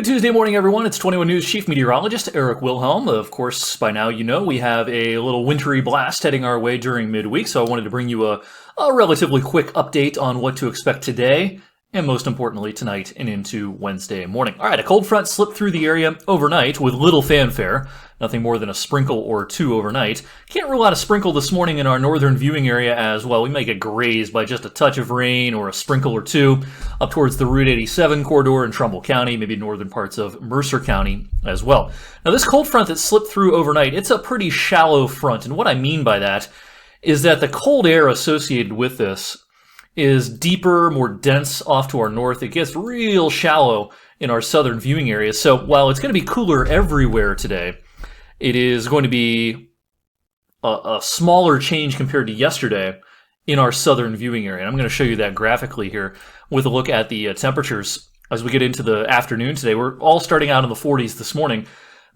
Good Tuesday morning, everyone. It's 21 News Chief Meteorologist Eric Wilhelm. Of course, by now you know we have a little wintry blast heading our way during midweek, so I wanted to bring you a relatively quick update on what to expect today, and most importantly, tonight and into Wednesday morning. All right, a cold front slipped through the area overnight with little fanfare. Nothing more than a sprinkle or two overnight. Can't rule out a sprinkle this morning in our northern viewing area as well. We may get grazed by just a touch of rain or a sprinkle or two up towards the Route 87 corridor in Trumbull County, maybe northern parts of Mercer County as well. Now, this cold front that slipped through overnight, it's a pretty shallow front, and what I mean by that is that the cold air associated with this is deeper, more dense off to our north. It gets real shallow in our southern viewing areas. So while it's going to be cooler everywhere today, it is going to be a smaller change compared to yesterday in our southern viewing area. And I'm going to show you that graphically here with a look at the temperatures as we get into the afternoon today. We're all starting out in the 40s this morning.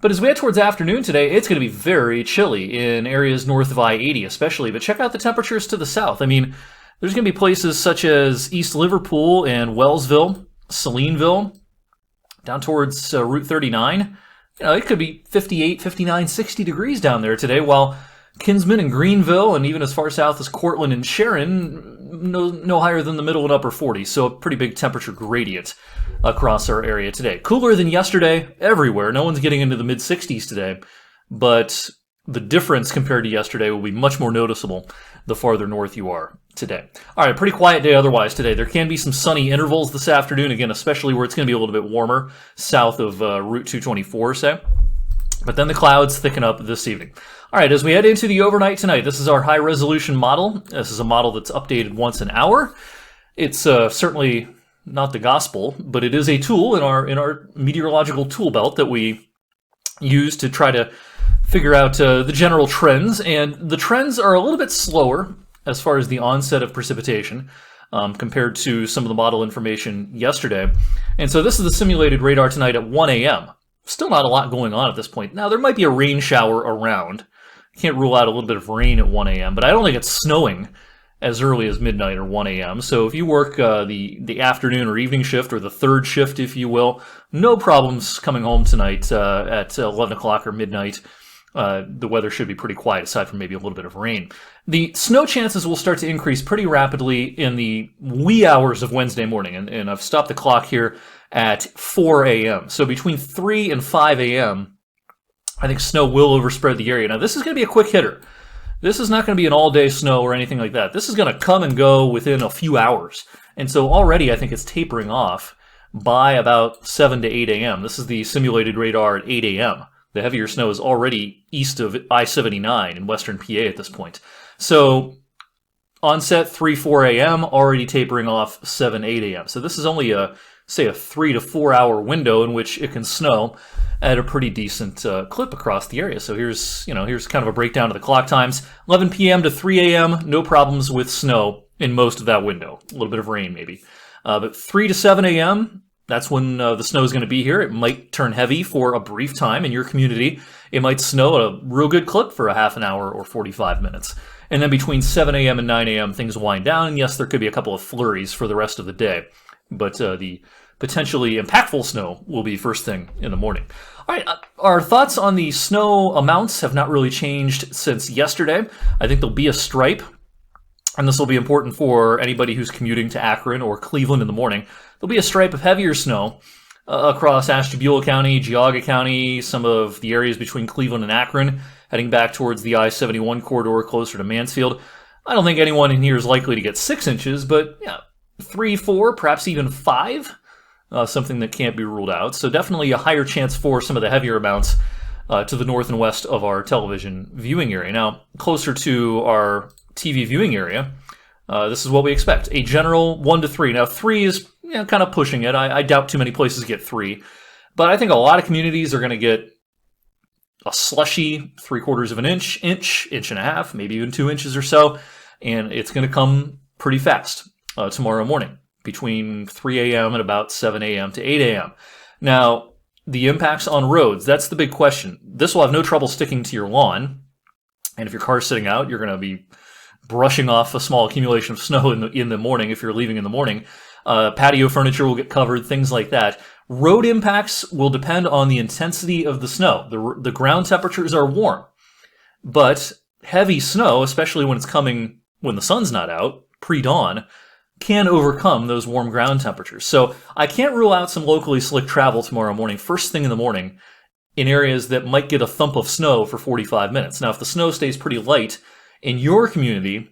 But as we head towards afternoon today, it's going to be very chilly in areas north of I-80 especially. But check out the temperatures to the south. I mean, there's going to be places such as East Liverpool and Wellsville, Salineville, down towards Route 39. You know, it could be 58, 59, 60 degrees down there today, while Kinsman and Greenville, and even as far south as Cortland and Sharon, no higher than the middle and upper 40s. So a pretty big temperature gradient across our area today. Cooler than yesterday everywhere. No one's getting into the mid-60s today, but the difference compared to yesterday will be much more noticeable the farther north you are today. All right, pretty quiet day otherwise today. There can be some sunny intervals this afternoon, again, especially where it's going to be a little bit warmer south of Route 224, say. But then the clouds thicken up this evening. All right, as we head into the overnight tonight, this is our high-resolution model. This is a model that's updated once an hour. It's certainly not the gospel, but it is a tool in our meteorological tool belt that we use to try to figure out the general trends, and the trends are a little bit slower as far as the onset of precipitation compared to some of the model information yesterday. And so this is the simulated radar tonight at 1 a.m. Still not a lot going on at this point. Now, there might be a rain shower around. Can't rule out a little bit of rain at 1 a.m., but I don't think it's snowing as early as midnight or 1 a.m. So if you work the afternoon or evening shift, or the third shift, if you will, no problems coming home tonight at 11 o'clock or midnight. The weather should be pretty quiet, aside from maybe a little bit of rain. The snow chances will start to increase pretty rapidly in the wee hours of Wednesday morning, and I've stopped the clock here at 4 a.m. So between 3 and 5 a.m., I think snow will overspread the area. Now, this is going to be a quick hitter. This is not going to be an all-day snow or anything like that. This is going to come and go within a few hours. And so already I think it's tapering off by about 7 to 8 a.m. This is the simulated radar at 8 a.m. The heavier snow is already east of I-79 in western PA at this point. So onset 3, 4 a.m., already tapering off 7, 8 a.m. So this is only a 3 to 4 hour window in which it can snow at a pretty decent clip across the area. So here's kind of a breakdown of the clock times. 11 p.m. to 3 a.m., no problems with snow in most of that window. A little bit of rain maybe. But 3 to 7 a.m., that's when the snow is going to be here. It might turn heavy for a brief time in your community. It might snow at a real good clip for a half an hour or 45 minutes. And then between 7 a.m. and 9 a.m., things wind down. And yes, there could be a couple of flurries for the rest of the day. But the potentially impactful snow will be first thing in the morning. All right, our thoughts on the snow amounts have not really changed since yesterday. I think there'll be a stripe, and this will be important for anybody who's commuting to Akron or Cleveland in the morning. There'll be a stripe of heavier snow across Ashtabula County, Geauga County, some of the areas between Cleveland and Akron, heading back towards the I-71 corridor closer to Mansfield. I don't think anyone in here is likely to get 6 inches, but yeah, 3, 4, perhaps even 5, something that can't be ruled out. So definitely a higher chance for some of the heavier amounts to the north and west of our television viewing area. Now, closer to our TV viewing area, this is what we expect. A general 1 to 3. Now, 3 is kind of pushing it. I doubt too many places get 3. But I think a lot of communities are going to get a slushy 3/4 of an inch, inch and a half, maybe even 2 inches or so. And it's going to come pretty fast tomorrow morning between 3 a.m. and about 7 a.m. to 8 a.m. Now, the impacts on roads, that's the big question. This will have no trouble sticking to your lawn. And if your car's sitting out, you're going to be brushing off a small accumulation of snow in the morning if you're leaving in the morning. Patio furniture will get covered, things like that. Road impacts will depend on the intensity of the snow. The ground temperatures are warm, but heavy snow, especially when it's coming when the sun's not out, pre-dawn, can overcome those warm ground temperatures. So I can't rule out some locally slick travel tomorrow morning, first thing in the morning, in areas that might get a thump of snow for 45 minutes. Now, if the snow stays pretty light in your community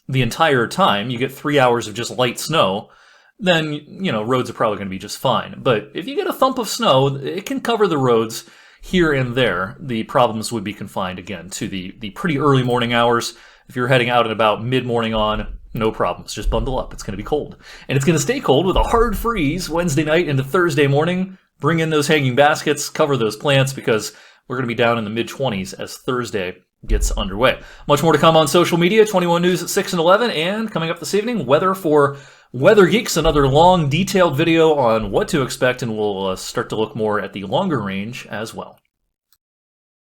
the entire time, you get 3 hours of just light snow, then, roads are probably going to be just fine. But if you get a thump of snow, it can cover the roads here and there. The problems would be confined, again, to the pretty early morning hours. If you're heading out at about mid-morning on, no problems. Just bundle up. It's going to be cold. And it's going to stay cold with a hard freeze Wednesday night into Thursday morning. Bring in those hanging baskets, cover those plants, because we're going to be down in the mid-20s as Thursday gets underway. Much more to come on social media, 21 News at 6 and 11, and coming up this evening, weather for Weather Geeks, another long, detailed video on what to expect, and we'll start to look more at the longer range as well.